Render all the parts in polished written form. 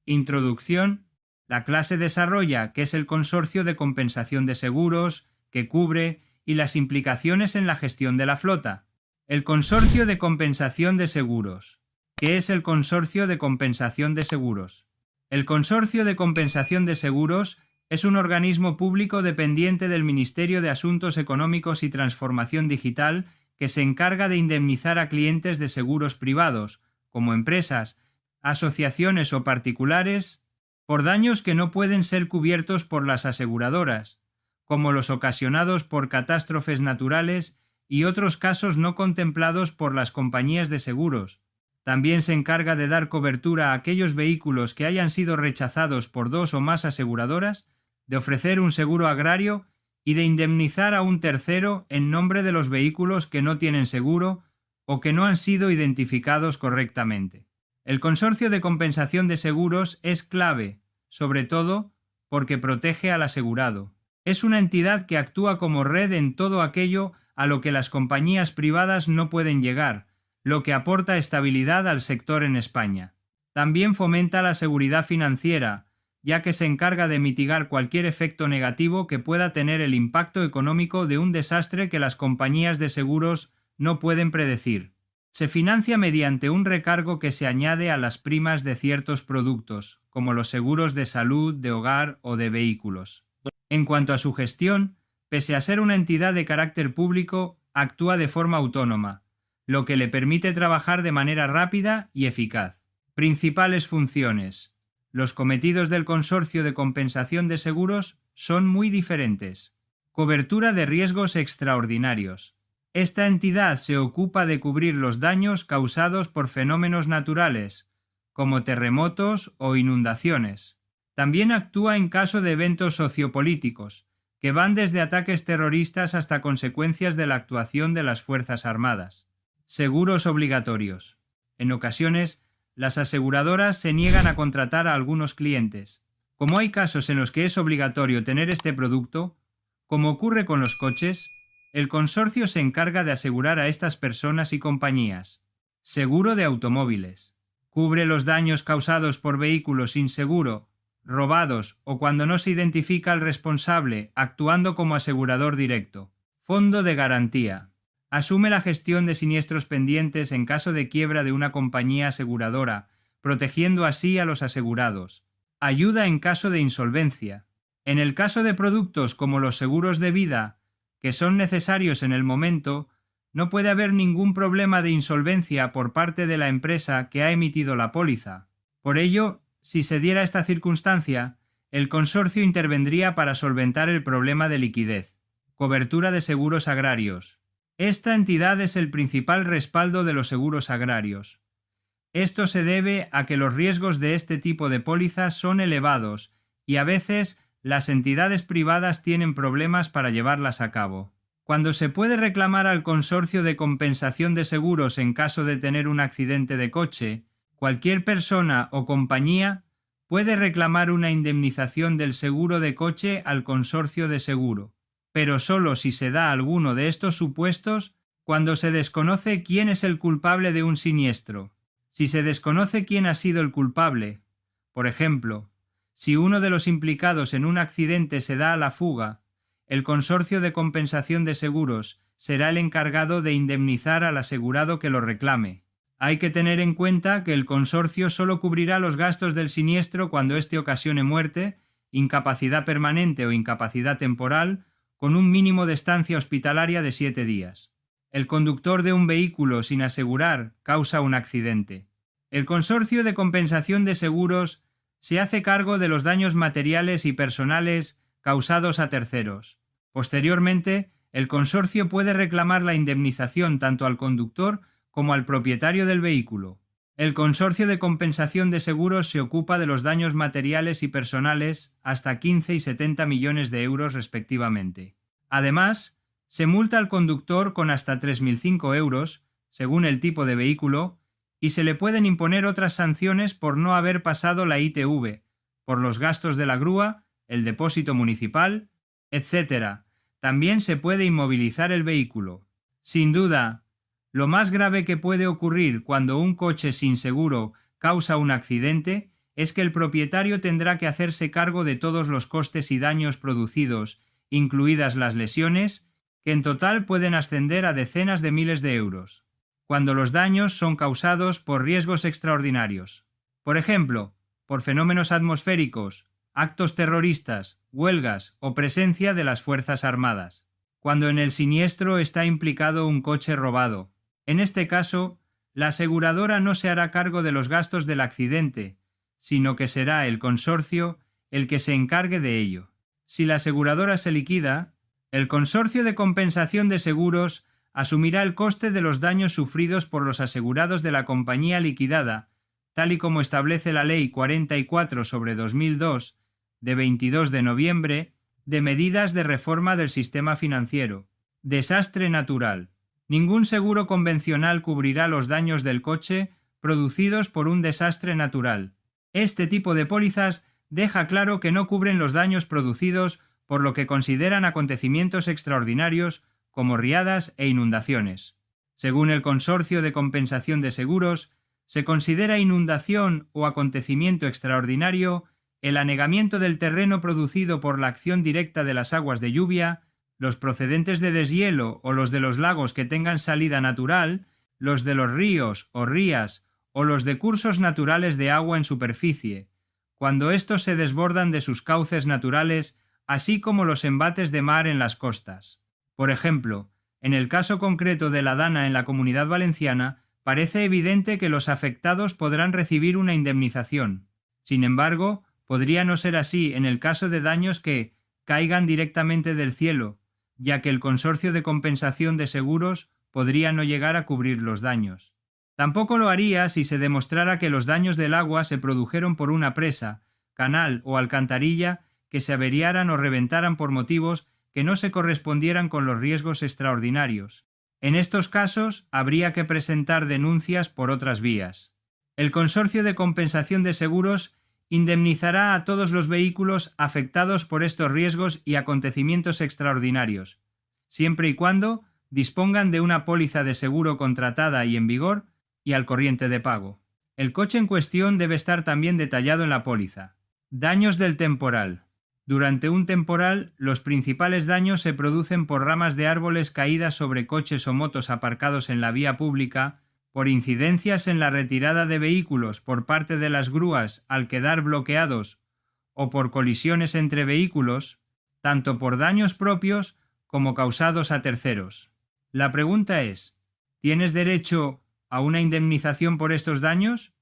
Introducción. La clase desarrolla qué es el consorcio de compensación de seguros, qué cubre y las implicaciones en la gestión de la flota. El consorcio de compensación de seguros. ¿Qué es el consorcio de compensación de seguros? El consorcio de compensación de seguros es un organismo público dependiente del Ministerio de Asuntos Económicos y Transformación Digital que se encarga de indemnizar a clientes de seguros privados, como empresas, asociaciones o particulares, por daños que no pueden ser cubiertos por las aseguradoras, como los ocasionados por catástrofes naturales y otros casos no contemplados por las compañías de seguros. También se encarga de dar cobertura a aquellos vehículos que hayan sido rechazados por 2 o más aseguradoras, de ofrecer un seguro agrario y de indemnizar a un tercero en nombre de los vehículos que no tienen seguro o que no han sido identificados correctamente. El consorcio de compensación de seguros es clave, sobre todo porque protege al asegurado. Es una entidad que actúa como red en todo aquello a lo que las compañías privadas no pueden llegar, lo que aporta estabilidad al sector en España. También fomenta la seguridad financiera, ya que se encarga de mitigar cualquier efecto negativo que pueda tener el impacto económico de un desastre que las compañías de seguros no pueden predecir. Se financia mediante un recargo que se añade a las primas de ciertos productos, como los seguros de salud, de hogar o de vehículos. En cuanto a su gestión, pese a ser una entidad de carácter público, actúa de forma autónoma, lo que le permite trabajar de manera rápida y eficaz. Principales funciones. Los cometidos del consorcio de compensación de seguros son muy diferentes. Cobertura de riesgos extraordinarios. Esta entidad se ocupa de cubrir los daños causados por fenómenos naturales, como terremotos o inundaciones. También actúa en caso de eventos sociopolíticos, que van desde ataques terroristas hasta consecuencias de la actuación de las Fuerzas Armadas. Seguros obligatorios. En ocasiones, las aseguradoras se niegan a contratar a algunos clientes. Como hay casos en los que es obligatorio tener este producto, como ocurre con los coches, el consorcio se encarga de asegurar a estas personas y compañías. Seguro de automóviles. Cubre los daños causados por vehículos sin seguro, robados o cuando no se identifica al responsable, actuando como asegurador directo. Fondo de garantía. Asume la gestión de siniestros pendientes en caso de quiebra de una compañía aseguradora, protegiendo así a los asegurados. Ayuda en caso de insolvencia. En el caso de productos como los seguros de vida, que son necesarios en el momento, no puede haber ningún problema de insolvencia por parte de la empresa que ha emitido la póliza. Por ello, si se diera esta circunstancia, el consorcio intervendría para solventar el problema de liquidez. Cobertura de seguros agrarios. Esta entidad es el principal respaldo de los seguros agrarios. Esto se debe a que los riesgos de este tipo de pólizas son elevados y a veces las entidades privadas tienen problemas para llevarlas a cabo. Cuando se puede reclamar al consorcio de compensación de seguros en caso de tener un accidente de coche, cualquier persona o compañía puede reclamar una indemnización del seguro de coche al consorcio de seguro, pero solo si se da alguno de estos supuestos cuando se desconoce quién es el culpable de un siniestro. Si se desconoce quién ha sido el culpable, por ejemplo, si uno de los implicados en un accidente se da a la fuga, el consorcio de compensación de seguros será el encargado de indemnizar al asegurado que lo reclame. Hay que tener en cuenta que el consorcio solo cubrirá los gastos del siniestro cuando éste ocasione muerte, incapacidad permanente o incapacidad temporal, con un mínimo de estancia hospitalaria de 7 días. El conductor de un vehículo sin asegurar causa un accidente. El consorcio de compensación de seguros se hace cargo de los daños materiales y personales causados a terceros. Posteriormente, el consorcio puede reclamar la indemnización tanto al conductor como al propietario del vehículo. El consorcio de compensación de seguros se ocupa de los daños materiales y personales hasta 15 y 70 millones de euros respectivamente. Además, se multa al conductor con hasta 3.005 euros, según el tipo de vehículo, y se le pueden imponer otras sanciones por no haber pasado la ITV, por los gastos de la grúa, el depósito municipal, etc. También se puede inmovilizar el vehículo. Sin duda, lo más grave que puede ocurrir cuando un coche sin seguro causa un accidente es que el propietario tendrá que hacerse cargo de todos los costes y daños producidos, incluidas las lesiones, que en total pueden ascender a decenas de miles de euros, cuando los daños son causados por riesgos extraordinarios. Por ejemplo, por fenómenos atmosféricos, actos terroristas, huelgas o presencia de las Fuerzas Armadas. Cuando en el siniestro está implicado un coche robado. En este caso, la aseguradora no se hará cargo de los gastos del accidente, sino que será el consorcio el que se encargue de ello. Si la aseguradora se liquida, el Consorcio de Compensación de Seguros asumirá el coste de los daños sufridos por los asegurados de la compañía liquidada, tal y como establece la Ley 44/2002, de 22 de noviembre, de medidas de reforma del sistema financiero. Desastre natural. Ningún seguro convencional cubrirá los daños del coche producidos por un desastre natural. Este tipo de pólizas deja claro que no cubren los daños producidos por lo que consideran acontecimientos extraordinarios como riadas e inundaciones. Según el Consorcio de Compensación de Seguros, se considera inundación o acontecimiento extraordinario el anegamiento del terreno producido por la acción directa de las aguas de lluvia, los procedentes de deshielo o los de los lagos que tengan salida natural, los de los ríos o rías o los de cursos naturales de agua en superficie, cuando estos se desbordan de sus cauces naturales, así como los embates de mar en las costas. Por ejemplo, en el caso concreto de la Dana en la Comunidad Valenciana, parece evidente que los afectados podrán recibir una indemnización. Sin embargo, podría no ser así en el caso de daños que caigan directamente del cielo, ya que el Consorcio de Compensación de Seguros podría no llegar a cubrir los daños. Tampoco lo haría si se demostrara que los daños del agua se produjeron por una presa, canal o alcantarilla que se averiaran o reventaran por motivos que no se correspondieran con los riesgos extraordinarios. En estos casos habría que presentar denuncias por otras vías. El Consorcio de Compensación de Seguros indemnizará a todos los vehículos afectados por estos riesgos y acontecimientos extraordinarios, siempre y cuando dispongan de una póliza de seguro contratada y en vigor y al corriente de pago. El coche en cuestión debe estar también detallado en la póliza. Daños del temporal. Durante un temporal, los principales daños se producen por ramas de árboles caídas sobre coches o motos aparcados en la vía pública, por incidencias en la retirada de vehículos por parte de las grúas al quedar bloqueados o por colisiones entre vehículos, tanto por daños propios como causados a terceros. La pregunta es, ¿tienes derecho a una indemnización por estos daños?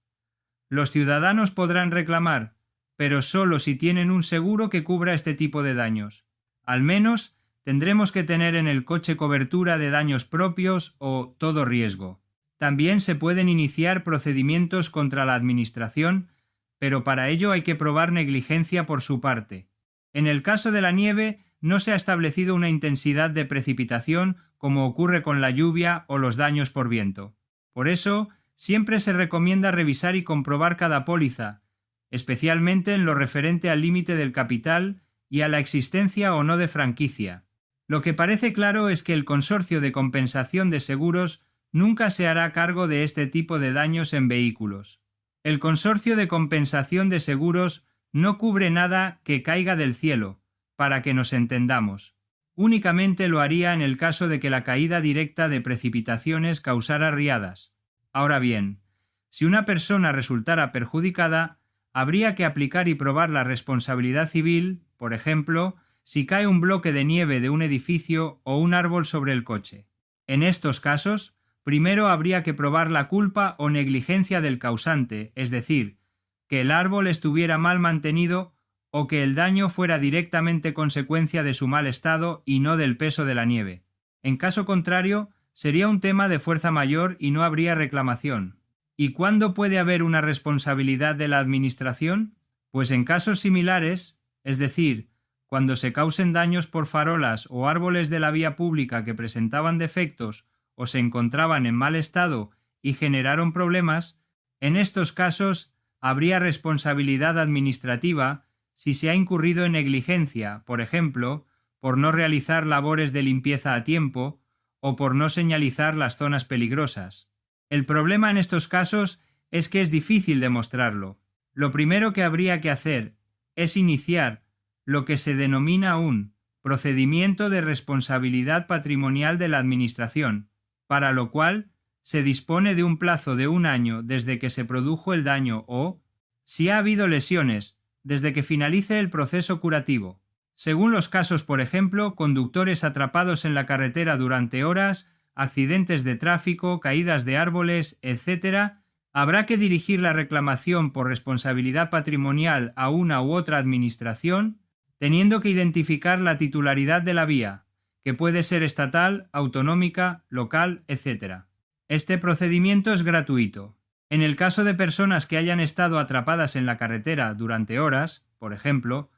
Los ciudadanos podrán reclamar, pero solo si tienen un seguro que cubra este tipo de daños. Al menos tendremos que tener en el coche cobertura de daños propios o todo riesgo. También se pueden iniciar procedimientos contra la Administración, pero para ello hay que probar negligencia por su parte. En el caso de la nieve, no se ha establecido una intensidad de precipitación como ocurre con la lluvia o los daños por viento. Por eso, siempre se recomienda revisar y comprobar cada póliza, especialmente en lo referente al límite del capital y a la existencia o no de franquicia. Lo que parece claro es que el Consorcio de Compensación de Seguros nunca se hará cargo de este tipo de daños en vehículos. El Consorcio de Compensación de Seguros no cubre nada que caiga del cielo, para que nos entendamos. Únicamente lo haría en el caso de que la caída directa de precipitaciones causara riadas. Ahora bien, si una persona resultara perjudicada, habría que aplicar y probar la responsabilidad civil, por ejemplo, si cae un bloque de nieve de un edificio o un árbol sobre el coche. En estos casos, primero habría que probar la culpa o negligencia del causante, es decir, que el árbol estuviera mal mantenido o que el daño fuera directamente consecuencia de su mal estado y no del peso de la nieve. En caso contrario, sería un tema de fuerza mayor y no habría reclamación. ¿Y cuándo puede haber una responsabilidad de la Administración? Pues en casos similares, es decir, cuando se causen daños por farolas o árboles de la vía pública que presentaban defectos o se encontraban en mal estado y generaron problemas, en estos casos habría responsabilidad administrativa si se ha incurrido en negligencia, por ejemplo, por no realizar labores de limpieza a tiempo o por no señalizar las zonas peligrosas. El problema en estos casos es que es difícil demostrarlo. Lo primero que habría que hacer es iniciar lo que se denomina un procedimiento de responsabilidad patrimonial de la Administración, para lo cual se dispone de un plazo de 1 año desde que se produjo el daño o, si ha habido lesiones, desde que finalice el proceso curativo. Según los casos, por ejemplo, conductores atrapados en la carretera durante horas, accidentes de tráfico, caídas de árboles, etc., habrá que dirigir la reclamación por responsabilidad patrimonial a una u otra administración, teniendo que identificar la titularidad de la vía, que puede ser estatal, autonómica, local, etc. Este procedimiento es gratuito. En el caso de personas que hayan estado atrapadas en la carretera durante horas, por ejemplo,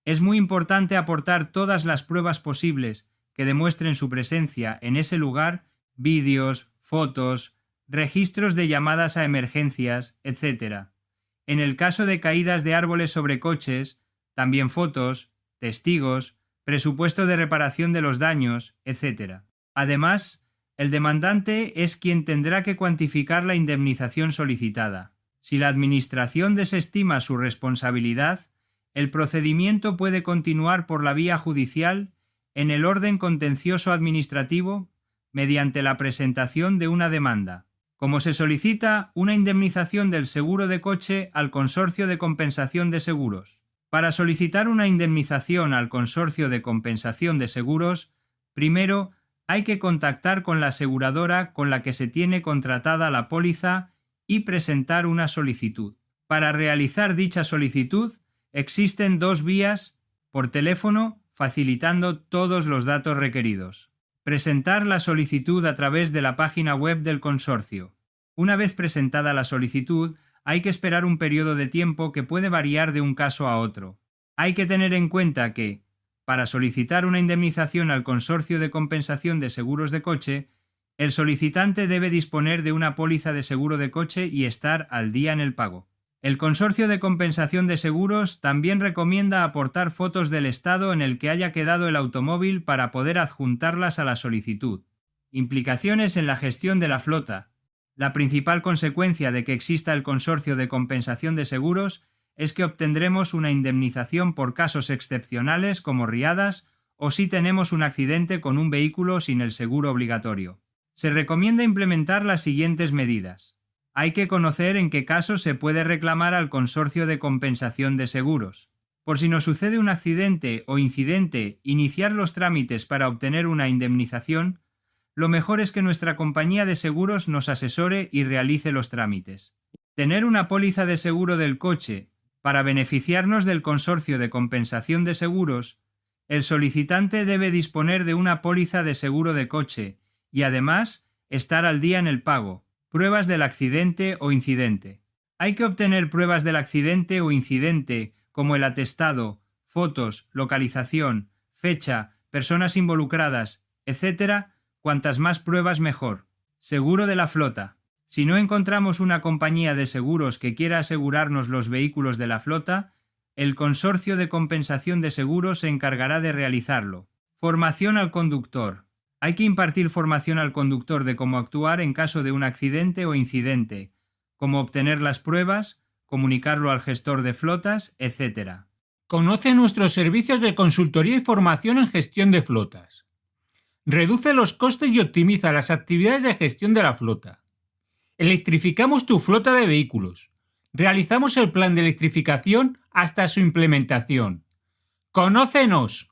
es muy importante aportar todas las pruebas posibles que demuestren su presencia en ese lugar, vídeos, fotos, registros de llamadas a emergencias, etc. En el caso de caídas de árboles sobre coches, también fotos, testigos, presupuesto de reparación de los daños, etc. Además, el demandante es quien tendrá que cuantificar la indemnización solicitada. Si la Administración desestima su responsabilidad, el procedimiento puede continuar por la vía judicial en el orden contencioso administrativo mediante la presentación de una demanda. Como se solicita una indemnización del seguro de coche al Consorcio de Compensación de Seguros. Para solicitar una indemnización al Consorcio de Compensación de Seguros, primero hay que contactar con la aseguradora con la que se tiene contratada la póliza y presentar una solicitud. Para realizar dicha solicitud, existen 2 vías: por teléfono, facilitando todos los datos requeridos. Presentar la solicitud a través de la página web del consorcio. Una vez presentada la solicitud, hay que esperar un periodo de tiempo que puede variar de un caso a otro. Hay que tener en cuenta que, para solicitar una indemnización al Consorcio de Compensación de Seguros de Coche, el solicitante debe disponer de una póliza de seguro de coche y estar al día en el pago. El Consorcio de Compensación de Seguros también recomienda aportar fotos del estado en el que haya quedado el automóvil para poder adjuntarlas a la solicitud. Implicaciones en la gestión de la flota. La principal consecuencia de que exista el Consorcio de Compensación de Seguros es que obtendremos una indemnización por casos excepcionales como riadas o si tenemos un accidente con un vehículo sin el seguro obligatorio. Se recomienda implementar las siguientes medidas. Hay que conocer en qué casos se puede reclamar al Consorcio de Compensación de Seguros. Por si nos sucede un accidente o incidente, iniciar los trámites para obtener una indemnización, lo mejor es que nuestra compañía de seguros nos asesore y realice los trámites. Tener una póliza de seguro del coche. Para beneficiarnos del Consorcio de Compensación de Seguros, el solicitante debe disponer de una póliza de seguro de coche y además estar al día en el pago. Pruebas del accidente o incidente. Hay que obtener pruebas del accidente o incidente como el atestado, fotos, localización, fecha, personas involucradas, etc. Cuantas más pruebas mejor. Seguro de la flota. Si no encontramos una compañía de seguros que quiera asegurarnos los vehículos de la flota, el Consorcio de Compensación de Seguros se encargará de realizarlo. Formación al conductor. Hay que impartir formación al conductor de cómo actuar en caso de un accidente o incidente, cómo obtener las pruebas, comunicarlo al gestor de flotas, etc. Conoce nuestros servicios de consultoría y formación en gestión de flotas. Reduce los costes y optimiza las actividades de gestión de la flota. Electrificamos tu flota de vehículos. Realizamos el plan de electrificación hasta su implementación. ¡Conócenos!